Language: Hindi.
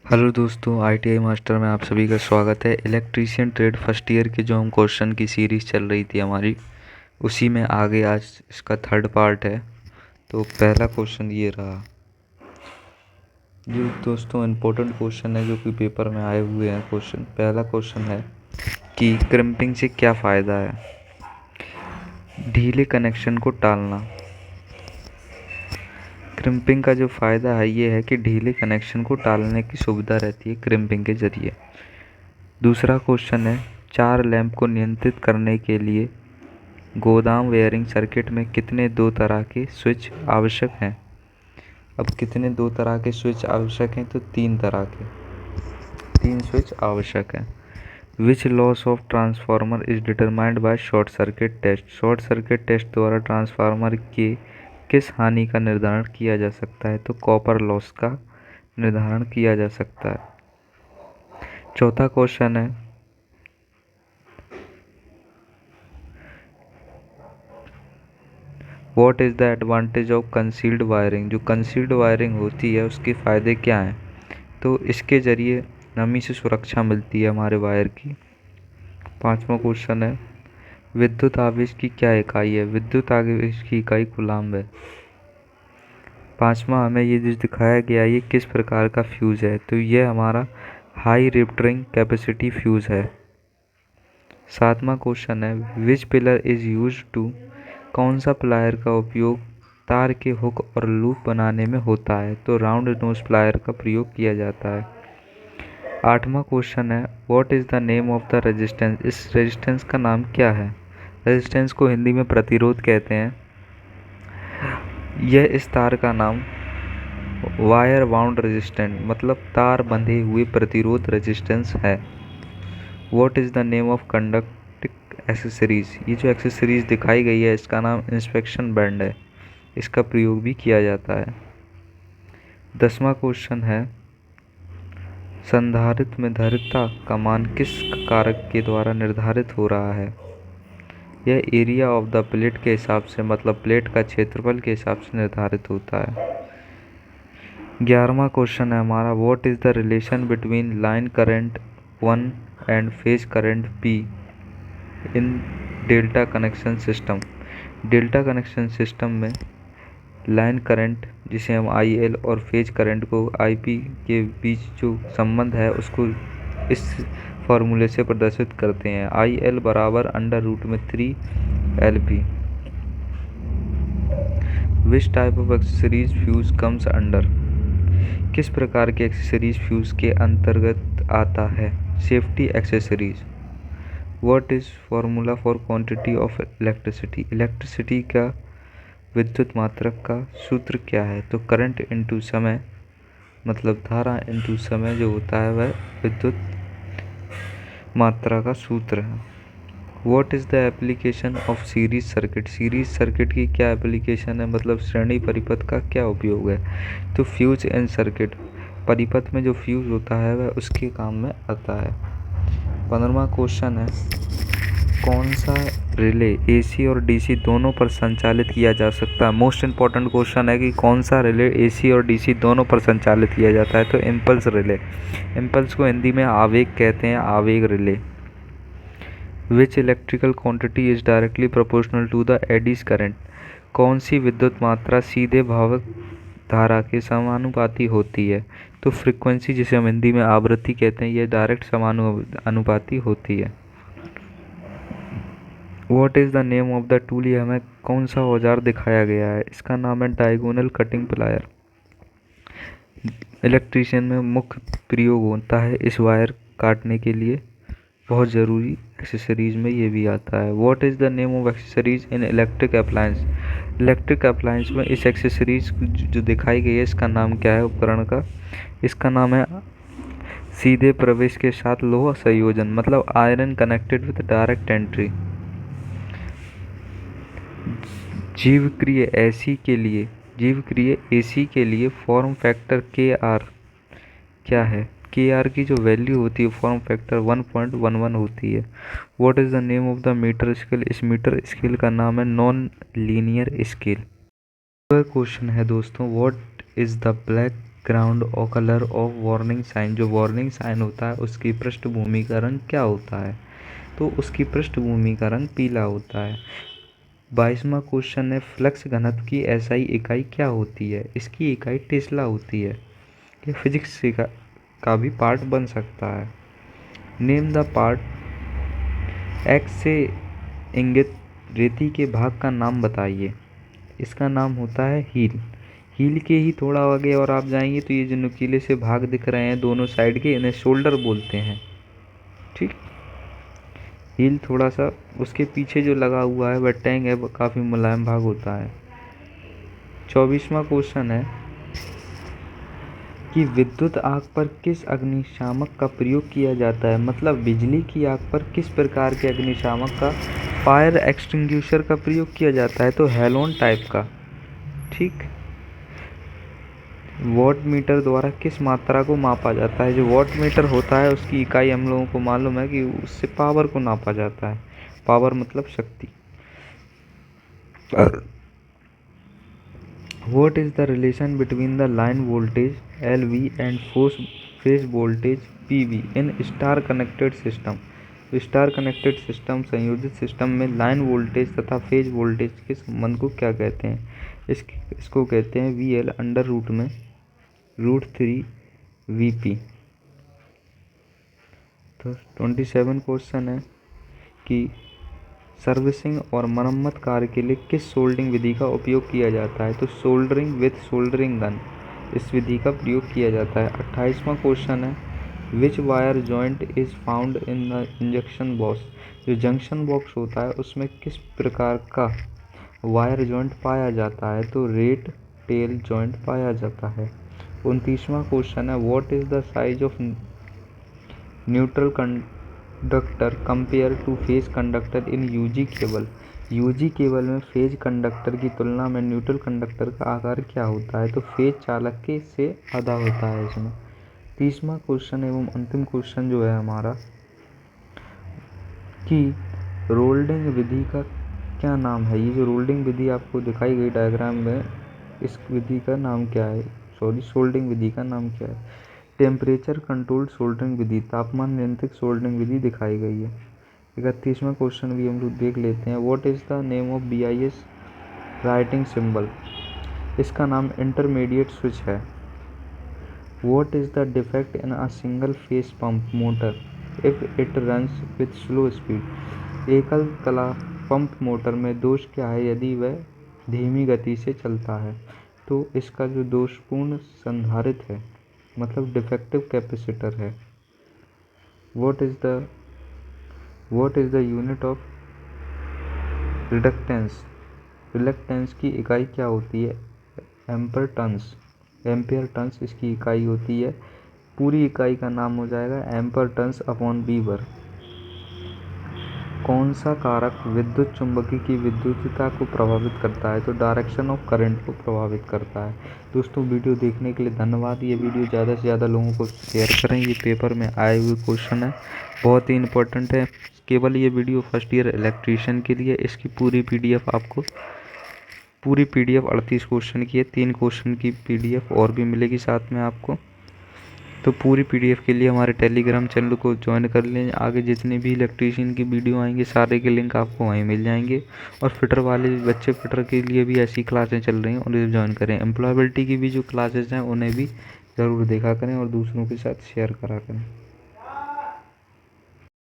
हेलो दोस्तों, आईटीआई मास्टर में आप सभी का स्वागत है। इलेक्ट्रीशियन ट्रेड फर्स्ट ईयर की जो हम क्वेश्चन की सीरीज़ चल रही थी हमारी, उसी में आगे आज इसका थर्ड पार्ट है। तो पहला क्वेश्चन ये रहा, जो दोस्तों इम्पोर्टेंट क्वेश्चन है जो कि पेपर में आए हुए हैं क्वेश्चन। पहला क्वेश्चन है कि क्रिम्पिंग से क्या फ़ायदा है। ढीले कनेक्शन को टालना। क्रिम्पिंग का जो फ़ायदा है ये है कि ढीले कनेक्शन को टालने की सुविधा रहती है क्रिम्पिंग के ज़रिए। दूसरा क्वेश्चन है, 4 लैंप को नियंत्रित करने के लिए गोदाम वेयरिंग सर्किट में कितने दो तरह के स्विच आवश्यक हैं। अब कितने दो तरह के स्विच आवश्यक हैं, तो 3 तरह के 3 स्विच आवश्यक हैं। Which loss of transformer is determined by short circuit test. Short circuit test द्वारा ट्रांसफार्मर के किस हानि का निर्धारण किया जा सकता है, तो कॉपर लॉस का निर्धारण किया जा सकता है। चौथा क्वेश्चन है, what is the advantage of concealed wiring. जो कंसील्ड वायरिंग होती है उसके फ़ायदे क्या हैं, तो इसके ज़रिए नमी से सुरक्षा मिलती है हमारे वायर की। पांचवा क्वेश्चन है, विद्युत आवेश की क्या इकाई है। विद्युत आवेश की इकाई कूलाम्ब है। पांचवा हमें ये जो दिखाया गया ये किस प्रकार का फ्यूज़ है, तो यह हमारा हाई रिफ्टरिंग कैपेसिटी फ्यूज़ है। सातवां क्वेश्चन है, विच पिलर इज़ यूज टू। कौन सा प्लायर का उपयोग तार के हुक और लूप बनाने में होता है, तो राउंड नोज प्लायर का प्रयोग किया जाता है। आठवां क्वेश्चन है, what is the name of the resistance. इस रेजिस्टेंस का नाम क्या है। रेजिस्टेंस को हिंदी में प्रतिरोध कहते हैं। यह इस तार का नाम वायर बाउंड रेजिस्टेंस मतलब तार बंधे हुए प्रतिरोध रेजिस्टेंस है। What is the name of conducting accessories. ये जो एक्सेसरीज दिखाई गई है इसका नाम इंस्पेक्शन बैंड है। इसका प्रयोग भी किया जाता है। 10वां क्वेश्चन है, संधारित्र में धारिता का मान किस कारक के द्वारा निर्धारित हो रहा है। यह एरिया ऑफ द प्लेट के हिसाब से मतलब प्लेट का क्षेत्रफल के हिसाब से निर्धारित होता है। 11वां क्वेश्चन है हमारा, what is the relation between line current 1 and phase current P in delta connection system. Delta connection system में लाइन करंट जिसे हम IL और फेज करंट को IP के बीच जो संबंध है उसको इस फॉर्मूले से प्रदर्शित करते हैं। IL बराबर अंडर रूट में 3LP। Which type of accessories fuse comes under. किस प्रकार के एक्सेसरीज फ्यूज के अंतर्गत आता है। Safety accessories. What is formula for quantity of electricity. Electricity का विद्युत मात्रक का सूत्र क्या है, तो करंट इनटू समय मतलब धारा इनटू समय जो होता है वह विद्युत मात्रा का सूत्र है। What is the application of series circuit. Series circuit की क्या एप्लीकेशन है मतलब श्रेणी परिपथ का क्या उपयोग है, तो फ्यूज इन सर्किट परिपथ में जो फ्यूज होता है वह उसके काम में आता है। 15वां क्वेश्चन है, कौन सा रिले AC और DC दोनों पर संचालित किया जा सकता है। मोस्ट इम्पॉर्टेंट क्वेश्चन है कि कौन सा रिले AC और DC दोनों पर संचालित किया जाता है, तो इम्पल्स रिले। इम्पल्स को हिंदी में आवेग कहते हैं, आवेग relay. Which electrical quantity is directly proportional to the eddies current. कौन सी विद्युत मात्रा सीधे भावक धारा के समानुपाती होती है, तो फ्रीक्वेंसी जिसे हम हिंदी में आवृत्ति कहते हैं, यह डायरेक्ट समानुपाती होती है। What is the name of the tool. ये हमें कौन सा औजार दिखाया गया है, इसका नाम है डायगोनल कटिंग प्लायर। इलेक्ट्रीशियन में मुख्य प्रयोग होता है इस वायर काटने के लिए, बहुत ज़रूरी एक्सेसरीज में ये भी आता है। What is the name of accessories in electric appliance. Electric appliance में इस एक्सेसरीज जो दिखाई गई है इसका नाम क्या है उपकरण का, इसका नाम है सीधे प्रवेश के साथ लोहा संयोजन मतलब iron connected with direct entry. जीवक्रिय AC के लिए फॉर्म फैक्टर KR क्या है। KR की जो वैल्यू होती है फॉर्म फैक्टर 1.11 होती है। What is the name of the meter scale. इस मीटर स्केल का नाम है नॉन लीनियर स्केल। अगला क्वेश्चन है दोस्तों, what is the black background और कलर ऑफ वार्निंग साइन, जो वार्निंग साइन होता है उसकी पृष्ठभूमि का रंग क्या होता है? तो उसकी पृष्ठभूमि का रंग पीला होता है। 22वां क्वेश्चन है, फ्लक्स घनत्व की एसआई इकाई क्या होती है? इसकी इकाई टेस्ला होती है। ये फिजिक्स का भी पार्ट बन सकता है। नेम द पार्ट, एक्स से इंगित रेती के भाग का नाम बताइए। इसका नाम होता है हील। हील के ही थोड़ा आगे और आप जाएंगे तो ये जो नुकीले से भाग दिख रहे हैं दोनों साइड के, इन्हें शोल्डर बोलते हैं। ठीक, हील थोड़ा सा उसके पीछे जो लगा हुआ है वह टैंग है, वह काफ़ी मुलायम भाग होता है। 24वां क्वेश्चन है कि विद्युत आग पर किस अग्निशामक का प्रयोग किया जाता है? मतलब बिजली की आग पर किस प्रकार के अग्निशामक का, फायर एक्सटिंग्विशर का प्रयोग किया जाता है? तो हेलोन टाइप का। ठीक, वॉट मीटर द्वारा किस मात्रा को मापा जाता है? जो वॉट मीटर होता है उसकी इकाई हम लोगों को मालूम है कि उससे पावर को नापा जाता है। पावर मतलब शक्ति। What is the relation between the line voltage LV and phase voltage PV in star connected system? तो स्टार कनेक्टेड सिस्टम, संयोजित सिस्टम में लाइन वोल्टेज तथा फेज वोल्टेज के संबंध को क्या कहते हैं? इसको कहते हैं VL अंडर रूट में √3 VP। तो 27 क्वेश्चन है कि सर्विसिंग और मरम्मत कार्य के लिए किस सोल्डरिंग विधि का उपयोग किया जाता है? तो सोल्डरिंग विथ सोल्डरिंग गन, इस विधि का प्रयोग किया जाता है। 28वां क्वेश्चन है, which wire joint is found in the junction box? जो जंक्शन बॉक्स होता है उसमें किस प्रकार का वायर जॉइंट पाया जाता है? तो रेट टेल जॉइंट पाया जाता है। 29वां क्वेश्चन है, what is the size of neutral conductor compare to phase conductor in UG cable? UG cable में फेज कंडक्टर की तुलना में न्यूट्रल कंडक्टर का आकार क्या होता है? तो फेज चालक के से आधा होता है इसमें। 30वां क्वेश्चन एवं अंतिम क्वेश्चन जो है हमारा कि रोल्डिंग विधि का क्या नाम है? ये जो रोल्डिंग विधि आपको दिखाई गई डायग्राम में, इस विधि का नाम क्या है? सोल्डरिंग विधि का नाम क्या है? टेम्परेचर कंट्रोल्ड सोल्डरिंग विधि, तापमान नियंत्रित सोल्डरिंग विधि दिखाई गई है। 31वां क्वेश्चन भी हम लोग देख लेते हैं, what is the name of BIS writing symbol? इसका नाम इंटरमीडिएट स्विच है। What is the defect in a single phase pump motor if it runs with slow speed? एकल कला पंप मोटर में दोष क्या है यदि वह धीमी गति से चलता है? तो इसका जो दोषपूर्ण संधारित्र है, मतलब डिफेक्टिव कैपेसिटर है। What is the unit of reluctance? Reluctance की इकाई क्या होती है? एम्पर टन्स इसकी इकाई होती है। पूरी इकाई का नाम हो जाएगा एम्पर टन्स अपॉन वीवर। कौन सा कारक विद्युत चुम्बकीय की विद्युतीयता को प्रभावित करता है? तो डायरेक्शन ऑफ करंट को प्रभावित करता है। दोस्तों, वीडियो देखने के लिए धन्यवाद। ये वीडियो ज़्यादा से ज़्यादा लोगों को शेयर करें। ये पेपर में आए हुए क्वेश्चन है, बहुत ही इंपॉर्टेंट है। केवल ये वीडियो फर्स्ट ईयर इलेक्ट्रीशियन के लिए। इसकी पूरी PDF 38 क्वेश्चन की है। 3 क्वेश्चन की PDF और भी मिलेगी साथ में आपको। तो पूरी PDF के लिए हमारे टेलीग्राम चैनल को ज्वाइन कर लें। आगे जितने भी इलेक्ट्रीशियन की वीडियो आएंगे सारे के लिंक आपको वहीं मिल जाएंगे। और फिटर वाले बच्चे, फिटर के लिए भी ऐसी क्लासें चल रही हैं, उन्हें ज्वाइन करें। एम्प्लॉयबिलिटी की भी जो क्लासेस हैं उन्हें भी ज़रूर देखा करें और दूसरों के साथ शेयर करा करें।